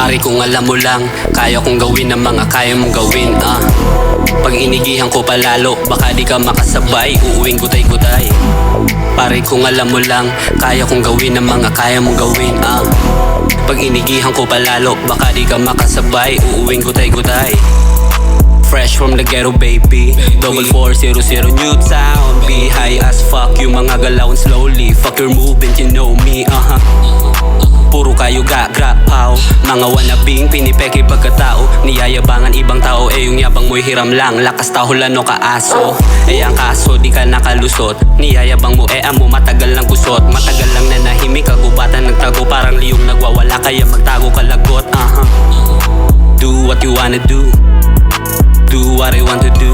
Pare kung alam mo lang, kaya kong gawin ang mga kaya mong gawin. Pag inigihan ko palalo, baka di ka makasabay, uuwing gutay-gutay. Pare kung alam mo lang, kaya kong gawin ang mga kaya mong gawin. Pag inigihan ko palalo, baka di ka makasabay, uuwing gutay-gutay. Fresh from the ghetto baby, 4400 new town. Be high as fuck, yung mga galawan slowly. Fuck your movement, you know me, Puro kayo ga-gra-pow, mga wanabing pinipeke pagkatao. Niyayabangan ibang tao, yung yabang mo'y hiram lang. Lakas tahulan o kaaso, ang kaso di ka nakalusot. Niyayabang mo, amo matagal lang kusot. Matagal lang nanahimik, kagubatan nagtago. Parang liyong nagwawala, kaya magtago kalagot. Do what you wanna do, do what I want to do.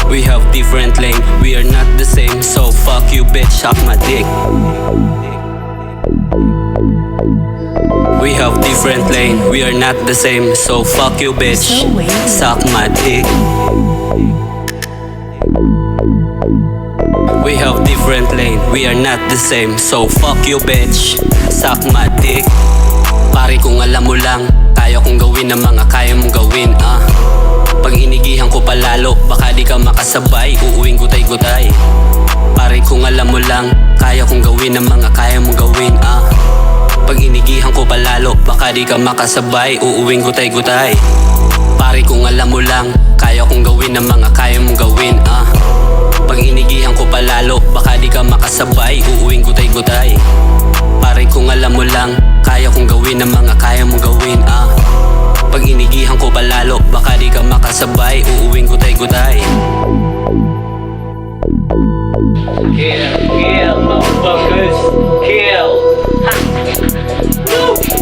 We have different lane, we are not the same. So fuck you bitch, suck my dick. We have different lane, we are not the same. So fuck you bitch, suck my dick. We have different lane, we are not the same. So fuck you bitch, suck my dick. Pare kung alam mo lang, kaya kong gawin ang mga kaya mong gawin. Pag inigihan ko palalo, baka di ka makasabay, uuwing gutay-gutay. Pare kung alam mo lang, kaya kong gawin ang mga kaya mong gawin. Pag inigihan ko palalo, baka di ka makasabay, uuwing gutay-gutay. Pare kung alam mo lang, kaya kong gawin ang mga kaya mong gawin. Pag inigihan ko palalo, baka di ka makasabay, uuwing gutay-gutay. Pare kung alam mo lang, kaya kong gawin ang mga kaya mong gawin. Pag inigihan ko palalo, baka di ka makasabay, uuwing gutay-gutay. Kill, kill, motherfuckers, kill. Ha!